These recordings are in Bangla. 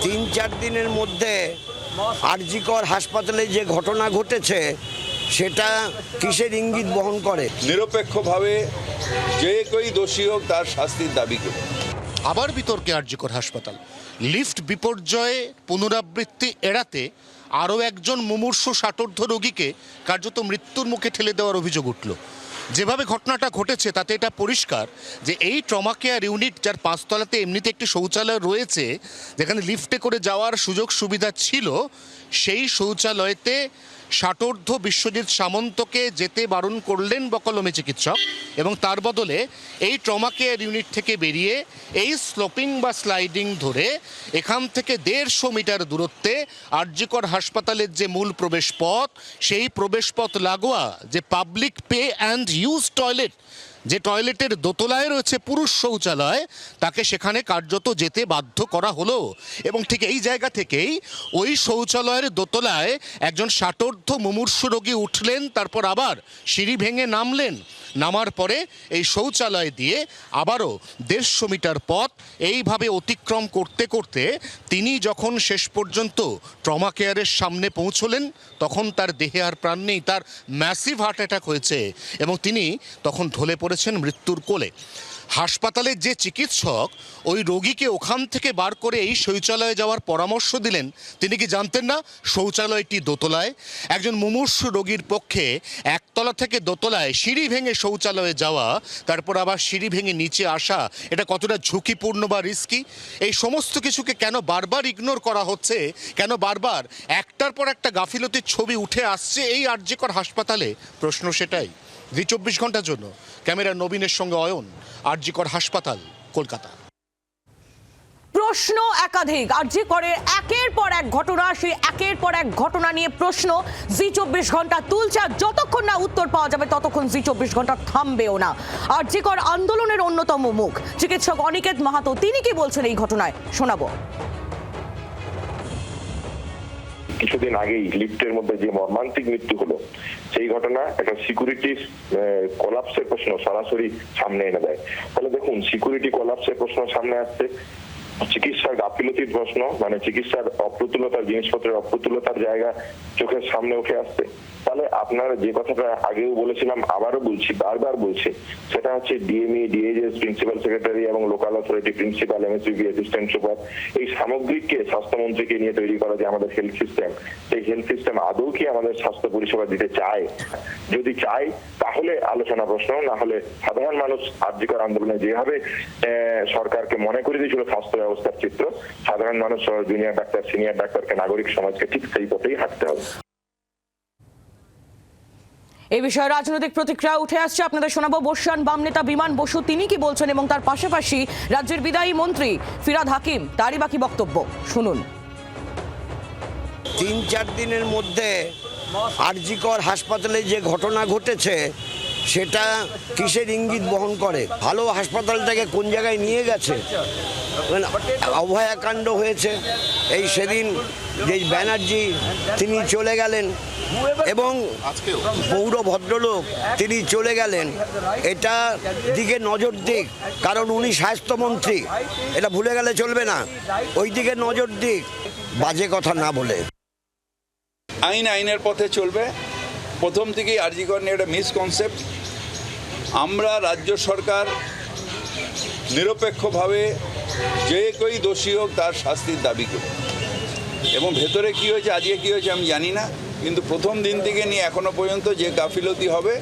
3-4 দিনের মধ্যে আরজিকর হাসপাতালে যে ঘটনা ঘটেছে সেটা কিসের ইঙ্গিত বহন করে? নিরপেক্ষভাবে যে কেউ দোষী হোক তার শাস্তির দাবি করে। আবার বিতর্কে আরজিকর হাসপাতাল। লিফট বিপর্যয়ে পুনরাবৃত্তি এড়াতে আরও একজন মুমূর্ষু ষাটোর্ধ্ব রোগীকে কার্যত মৃত্যুর মুখে ঠেলে দেওয়ার অভিযোগ উঠল। যেভাবে ঘটনাটা ঘটেছে তাতে এটা পরিষ্কার যে এই ট্রমা কেয়ার ইউনিট, যার 5 তলাতে এমনিতে একটি শৌচালয় রয়েছে যেখানে লিফটে করে যাওয়ার সুযোগ সুবিধা ছিল, সেই শৌচালয়তে ষাটোর্ধ্ব বিশ্বজিৎ সামন্তকে যেতে বারণ করলেন বকলমে চিকিৎসক, এবং তার বদলে এই ট্রমা কেয়ার ইউনিট থেকে বেরিয়ে এই স্লোপিং বা স্লাইডিং ধরে এখান থেকে 150 মিটার দূরত্বে আরজিকর হাসপাতালের যে মূল প্রবেশ পথ, সেই প্রবেশ পথ লাগোয়া যে public pay and use toilet, যে টয়লেটের দোতলায় রয়েছে পুরুষ শৌচালয়, তাকে সেখানে কার্যত যেতে বাধ্য করা হলো। এবং ঠিক এই জায়গা থেকেই ওই শৌচালয়ের দোতলায় একজন ষাটোর্ধ্ব মুমূর্ষু রোগী উঠলেন, তারপর আবার সিঁড়ি ভেঙে নামলেন। নামার পরে এই শৌচালয় দিয়ে আবারও 150 মিটার পথ এইভাবে অতিক্রম করতে করতে তিনি যখন শেষ পর্যন্ত ট্রমা কেয়ারের সামনে পৌঁছলেন, তখন তার দেহে আর প্রাণ নেই, তার ম্যাসিভ হার্ট অ্যাটাক হয়েছে এবং তিনি তখন ঢলে পড়েছেন মৃত্যুর কোলে। হাসপাতালের যে চিকিৎসক ওই রোগীকে ওখান থেকে বার করে এই শৌচালয়ে যাওয়ার পরামর্শ দিলেন, তিনি কি জানতেন না শৌচালয়টি দোতলায়? একজন মুমূর্ষু রোগীর পক্ষে একতলা থেকে দোতলায় সিঁড়ি ভেঙে শৌচালয়ে যাওয়া, তারপর আবার সিঁড়ি ভেঙে নিচে আসা, এটা কতটা ঝুঁকিপূর্ণ বা রিস্কি? এই সমস্ত কিছুকে কেন বারবার ইগনোর করা হচ্ছে? কেন বারবার একটার পর একটা গাফিলতির ছবি উঠে আসছে এই আরজিকর হাসপাতালে? প্রশ্ন সেটাই। 24 ঘন্টার জন্য ক্যামেরা নবীনের সঙ্গে অয়ন, আরজিকর হাসপাতাল, কলকাতা। প্রশ্ন একাধিক, আরজিকরের একের পর এক ঘটনা, সেই একের পর এক ঘটনা নিয়ে প্রশ্ন জি24 ঘন্টা তুলছে। যতক্ষণ না উত্তর পাওয়া যাবে ততক্ষণ জি24 ঘন্টা থামবেও না। আরজিকর আন্দোলনের অন্যতম মুখ চিকিৎসক অনিকেত মাহাতো, তিনি কি বলছেন এই ঘটনায়, শোনাবো। কিছুদিন আগেই লিফটের মধ্যে যে মর্মান্তিক মৃত্যু হলো, সেই ঘটনা একটা সিকিউরিটি কোলাপসের প্রশ্ন সরাসরি সামনে এনে দেয়। ফলে দেখুন, সিকিউরিটি কোলাপসের প্রশ্ন সামনে আসছে, চিকিৎসার গাফিলতির প্রশ্ন, মানে চিকিৎসার অপ্রতুলতার, জিনিসপত্রের অপ্রতুলতার জায়গা চোখের সামনে উঠে আসছে। তাহলে আপনারা যে কথাটা আগেও বলেছিলাম, আবারও বলছি, বারবার বলছি, সেটা হচ্ছে ডিএমই, ডিএইচএস, প্রিন্সিপাল সেক্রেটারি এবং local authority principal, MSUB, assistant super, এই সামগ্রিককে স্বাস্থ্যমন্ত্রীকে নিয়ে তৈরি করা যে আমাদের হেলথ সিস্টেম, সেই হেলথ সিস্টেম আদৌ কি আমাদের স্বাস্থ্য পরিষেবা দিতে চায়? যদি চায় তাহলে আলোচনা প্রশ্ন, না হলে সাধারণ মানুষ আরজিকর আন্দোলনে যেভাবে সরকারকে মনে করে দিয়েছিল স্বাস্থ্য ব্যবস্থার চিত্র, সাধারণ মানুষ, জুনিয়র ডাক্তার, সিনিয়র ডাক্তারকে, নাগরিক সমাজকে ঠিক সেই পথেই হাঁটতে হবে। এই বিষয়ে রাজনৈতিক প্রতিক্রিয়া উঠে আসছে, আপনাদের শোনাবো। বর্ষান বাম নেতা বিমান বসু তিনি কি বলছেন, এবং তার পাশাপাশি রাজ্যের বিদায়ী মন্ত্রী ফিরহাদ হাকিম, তারই বাকি বক্তব্য শুনুন। 3-4 দিনের মধ্যে আরজিকর হাসপাতালে যে ঘটনা ঘটেছে সেটা কিসের ইঙ্গিত বহন করে? ভালো হাসপাতালটাকে কোন জায়গায় নিয়ে গেছে? অভয়াকাণ্ড হয়েছে। এই সেদিন যে ব্যানার্জি তিনি চলে গেলেন এবং পৌর ভদ্রলোক তিনি চলে গেলেন, এটা দিকে নজর দিক, কারণ উনি স্বাস্থ্যমন্ত্রী, এটা ভুলে গেলে চলবে না। ওই দিকে নজর দিক, বাজে কথা না বলে। আইন আইনের পথে চলবে। প্রথম থেকেই আরজিকর নিয়ে একটা মিসকনসেপ্ট। আমরা রাজ্য সরকার নিরপেক্ষভাবে যে কেউ দোষী হোক তার শাস্তির দাবি করি, এবং ভেতরে কী হয়েছে, আজকে কী হয়েছে আমি জানি না, কিন্তু প্রথম দিন থেকে নিয়ে এখনো পর্যন্ত যে গাফিলতি হবে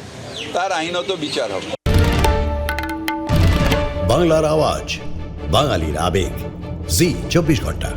তার আইনত বিচার হবে। বাংলার আওয়াজ, বাঙালির আবেগ, জি24 ঘন্টা।